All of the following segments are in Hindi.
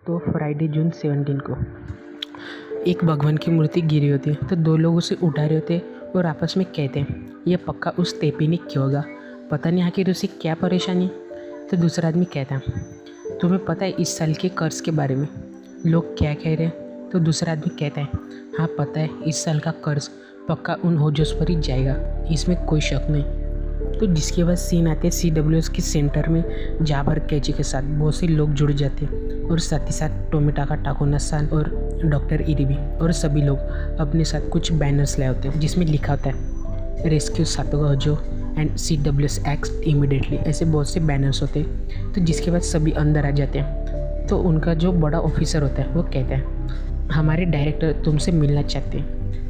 तो फ्राइडे जून 17 को एक भगवान की मूर्ति गिरी होती है। तो दो लोग उसे उठा रहे होते और आपस में कहते हैं ये पक्का उस तेपी ने क्यों होगा, पता नहीं आखिर उसे क्या परेशानी। तो दूसरा आदमी कहता है तुम्हें पता है इस साल के कर्ज के बारे में लोग क्या कह रहे हैं। तो दूसरा आदमी कहता है हाँ पता है, इस साल का कर्ज पक्का उन होजोस पर ही जाएगा, इसमें कोई शक नहीं। तो जिसके बाद सीन आते हैं CWS के सेंटर में, जहाँ पर कैची के साथ बहुत से लोग जुड़ जाते हैं और साथ ही साथ टोमिटाका टाकोना-सान और डॉक्टर इरिबी और सभी लोग अपने साथ कुछ बैनर्स लाए होते हैं जिसमें लिखा होता है रेस्क्यू सातोगा होजो एंड CWS एक्ट इमीडिएटली। ऐसे बहुत से बैनर्स होते हैं। तो जिसके बाद सभी अंदर आ जाते हैं। तो उनका जो बड़ा ऑफिसर होता है वो कहता है हमारे डायरेक्टर तुमसे मिलना चाहते हैं,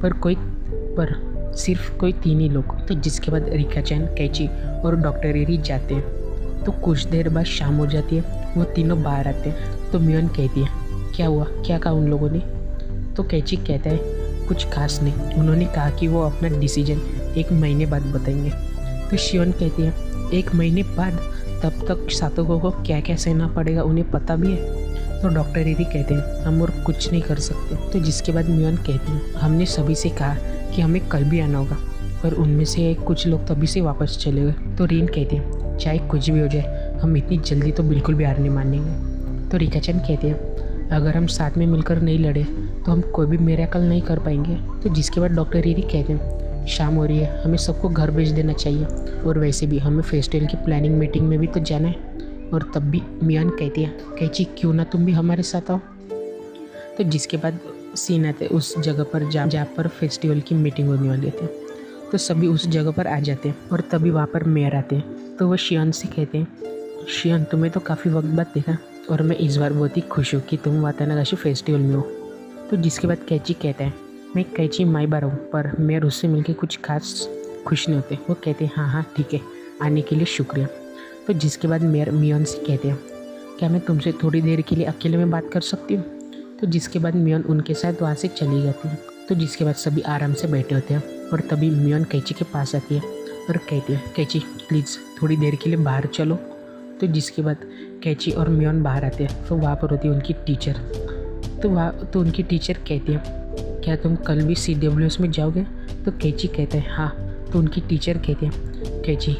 पर सिर्फ कोई 3 ही लोग। तो जिसके बाद रिका-चैन, कैची और डॉक्टर इरी जाते हैं। तो कुछ देर बाद शाम हो जाती है, वो तीनों बाहर आते हैं। तो मियोन कहती है क्या हुआ, क्या कहा उन लोगों ने। तो कैची कहता है कुछ खास नहीं, उन्होंने कहा कि वो अपना डिसीजन 1 महीने बाद बताएंगे। तो शियोन कहती है 1 महीने बाद, तब तक सातोगो को क्या क्या सहना पड़ेगा उन्हें पता भी है। तो डॉक्टर इरी कहते हैं हम और कुछ नहीं कर सकते। तो जिसके बाद मियोन कहती है हमने सभी से कहा कि हमें कल भी आना होगा, पर उनमें से कुछ लोग तभी से वापस चले गए। तो रीन कहती है चाहे कुछ भी हो जाए हम इतनी जल्दी तो बिल्कुल भी हार नहीं मानेंगे। तो रिका-चैन कहती है अगर हम साथ में मिलकर नहीं लड़े तो हम कोई भी मिरेकल नहीं कर पाएंगे। तो जिसके बाद डॉक्टर इरी कहते हैं शाम हो रही है, हमें सबको घर भेज देना चाहिए, और वैसे भी हमें फेस्टिवल की प्लानिंग मीटिंग में भी तो जाना है। और तब भी मियोन कहती है कैची क्यों ना तुम भी हमारे साथ आओ। तो जिसके बाद सीन आते हैं उस जगह पर जहाँ पर फेस्टिवल की मीटिंग होने वाली थी। तो सभी उस जगह पर आ जाते हैं और तभी वहाँ पर मेयर आते हैं। तो वो शियन से कहते हैं शियन तुम्हें तो काफ़ी वक्त बाद देखा और मैं इस बार बहुत ही खुश हूँ कि तुम वातानागाशी फेस्टिवल में हो। तो जिसके बाद कैची कहता है मैं कैची माइबार हूँ, पर मेयर उससे मिलकर कुछ खास खुश नहीं होते। वो कहते हैं हाँ ठीक है, आने के लिए शुक्रिया। तो जिसके बाद मेयर मियोन से कहते हैं क्या मैं तुमसे थोड़ी देर के लिए अकेले में बात कर सकती हूँ। तो जिसके बाद मियोन उनके साथ वहाँ से चली जाती है। तो जिसके बाद सभी आराम से बैठे होते हैं और तभी मियोन कैची के पास आती है और कहती है कैची प्लीज़ थोड़ी देर के लिए बाहर चलो। तो जिसके बाद कैची और मियोन बाहर आते हैं। तो वहाँ पर होती है उनकी टीचर। तो उनकी टीचर कहती है क्या तुम कल भी CWS में जाओगे। तो कैची कहता है हाँ। तो उनकी टीचर कहती है कैची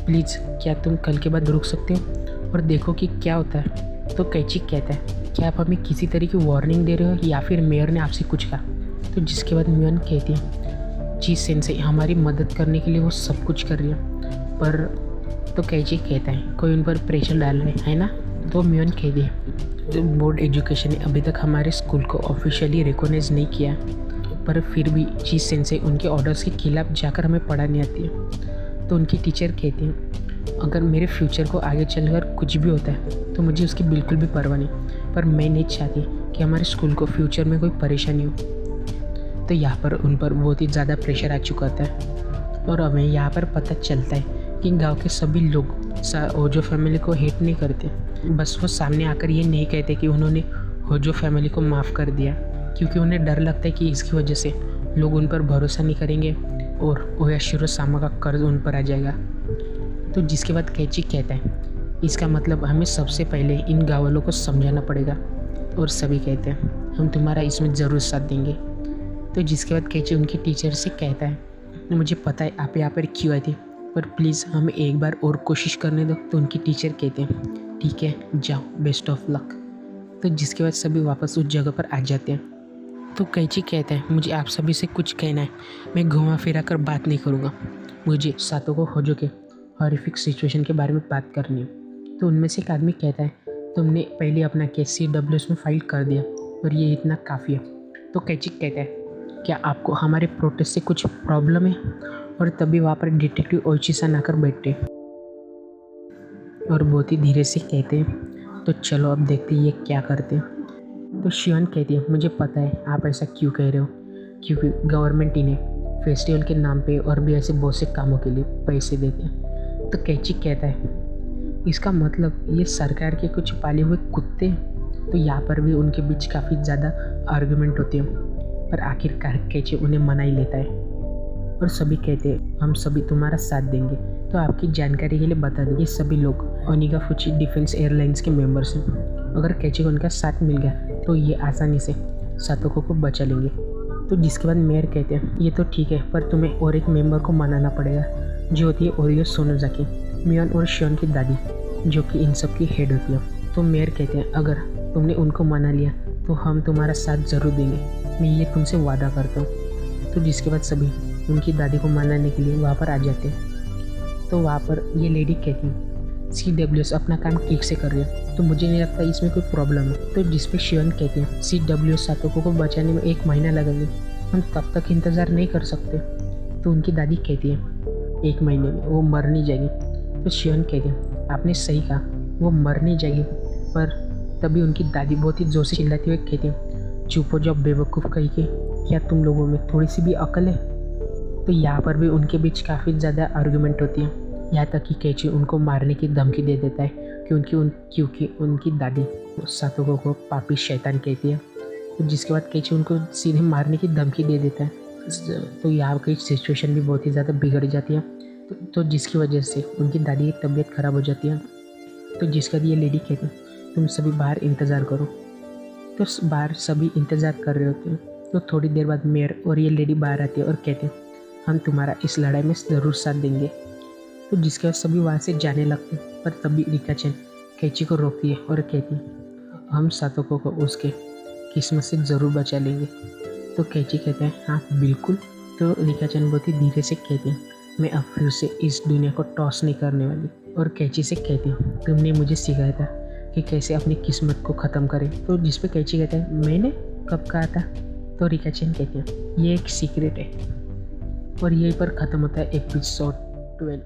प्लीज़ क्या तुम कल के बाद रुक सकते हो और देखो कि क्या होता है। तो कैची कहता है क्या आप हमें किसी तरह की वार्निंग दे रहे हो या फिर मेयर ने आपसे कुछ कहा। तो जिसके बाद मियोन कहती है जी सेंसेई हमारी मदद करने के लिए वो सब कुछ कर रही है, पर तो कैची कहता है कोई उन पर प्रेशर डाल रहे है ना। तो मियोन कहती है बोर्ड एजुकेशन ने अभी तक हमारे स्कूल को ऑफिशियली रिकॉग्नाइज नहीं किया, पर फिर भी जी सेंसेई उनके ऑर्डर्स के खिलाफ जाकर हमें पढ़ाने आती है। तो उनकी टीचर कहती है अगर मेरे फ्यूचर को आगे चलकर कुछ भी होता है तो मुझे उसकी बिल्कुल भी परवाह नहीं, पर मैं नहीं चाहती कि हमारे स्कूल को फ्यूचर में कोई परेशानी हो। तो यहाँ पर उन पर बहुत ही ज़्यादा प्रेशर आ चुका था और हमें यहाँ पर पता चलता है कि गांव के सभी लोग होजो फैमिली को हेट नहीं करते, बस वो सामने आकर ये नहीं कहते कि उन्होंने होजो फैमिली को माफ़ कर दिया, क्योंकि उन्हें डर लगता है कि इसकी वजह से लोग उन पर भरोसा नहीं करेंगे और ओयाशिरो सामा का कर्ज उन पर आ जाएगा। तो जिसके बाद कैची कहता है इसका मतलब हमें सबसे पहले इन गाँव वालों को समझाना पड़ेगा, और सभी कहते हैं हम तुम्हारा इसमें ज़रूर साथ देंगे। तो जिसके बाद कैची उनकी टीचर से कहता है मुझे पता है आप यहाँ पर क्यों आए थे, पर प्लीज़ हमें एक बार और कोशिश करने दो। तो उनकी टीचर कहते हैं ठीक है जाओ, बेस्ट ऑफ लक। तो जिसके बाद सभी वापस उस जगह पर आ जाते हैं। तो कैची कहता है मुझे आप सभी से कुछ कहना है, मैं घुमा फिरा कर बात नहीं करूँगा, मुझे सातोगो होजो के हॉरिफिक सिचुएशन के बारे में बात करनी है। तो उनमें से एक आदमी कहता है तुमने पहले अपना केस CWS में फाइल कर दिया और ये इतना काफ़ी है। तो कैची कहता है क्या आपको हमारे प्रोटेस्ट से कुछ प्रॉब्लम है। और तभी वहाँ पर डिटेक्टिव ओइची-सान आकर बैठते और बहुत ही धीरे से कहते हैं तो चलो अब देखते हैं ये क्या करते हैं। तो शियन कहती है मुझे पता है आप ऐसा क्यों कह रहे हो, क्योंकि गवर्नमेंट इन्हें फेस्टिवल के नाम पे और भी ऐसे बहुत से कामों के लिए पैसे देते हैं। तो कैची कहता है इसका मतलब ये सरकार के कुछ पाले हुए कुत्ते। तो यहाँ पर भी उनके बीच काफ़ी ज़्यादा आर्गुमेंट होती है, पर आखिरकार कैची उन्हें मना ही लेता है और सभी कहते हैं हम सभी तुम्हारा साथ देंगे। तो आपकी जानकारी के लिए बता दें ये सभी लोग ओनिगाफुची डिफेंस एयरलाइंस के मेंबर्स हैं अगर कैची को उनका साथ मिल गया तो ये आसानी से सातोको को बचा लेंगे। तो जिसके बाद मेयर कहते हैं ये तो ठीक है, पर तुम्हें और एक मेंबर को मनाना पड़ेगा, जो होती है ओरियो सोनोजाकी, मियोन और शियोन की दादी, जो कि इन सब की हेड होती है। तो मेयर कहते हैं अगर तुमने उनको मना लिया तो हम तुम्हारा साथ ज़रूर देंगे, मैं ये तुमसे वादा करता हूँ। तो जिसके बाद सभी उनकी दादी को मनाने के लिए वहाँ पर आ जाते हैं। तो वहाँ पर ये लेडी कहती है CWS अपना काम ठीक से कर रही है, तो मुझे नहीं लगता इसमें कोई प्रॉब्लम है। तो जिस पे शियोन कहते हैं CWS सातोको को बचाने में 1 महीना लगेगा, हम तब तक इंतज़ार नहीं कर सकते। तो उनकी दादी कहती है 1 महीने में वो मर नहीं जाएगी। तो शियोन कहते हैं आपने सही कहा, वो मर नहीं जाएगी। पर तभी उनकी दादी बहुत ही जोर से चिल्लाती हुए कहती है चुप हो जाओ बेवकूफ़ कहीं के, क्या तुम लोगों में थोड़ी सी भी अकल है। तो यहाँ पर भी उनके बीच काफ़ी ज़्यादा आर्गूमेंट होती है, यहाँ तक कि कैची उनको मारने की धमकी दे देता है क्योंकि उनकी दादी सातोको को पापी शैतान कहती है। तो जिसके बाद कैची उनको सीधे मारने की धमकी दे देता है। तो यहाँ की सिचुएशन भी बहुत ही ज़्यादा बिगड़ जाती है। तो जिसकी वजह से उनकी दादी की तबीयत ख़राब हो जाती है। तो जिसका ये लेडी कहती है तुम सभी बाहर इंतज़ार करो। तो बाहर सभी इंतज़ार कर रहे होते हैं। तो थोड़ी देर बाद मेयर और ये लेडी बाहर आती है और कहते हैं हम तुम्हारा इस लड़ाई में ज़रूर साथ देंगे। तो जिसके बाद सभी वहाँ से जाने लगते हैं। पर तभी रिका-चैन कैची को रोकती है और कहती है हम सातोको को उसके किस्मत से ज़रूर बचा लेंगे। तो कैची कहते हैं हाँ बिल्कुल। तो रिका-चैन बहुत ही धीरे से कहती है मैं अब फिर से इस दुनिया को टॉस नहीं करने वाली। और कैची से कहती है तुमने मुझे सिखाया था कि कैसे अपनी किस्मत को ख़त्म करें। तो जिस पे कैची कहते हैं मैंने कब कहा था। तो रिका-चैन कहती है ये एक सीक्रेट है। और यहीं पर ख़त्म होता है एपिसोड 12।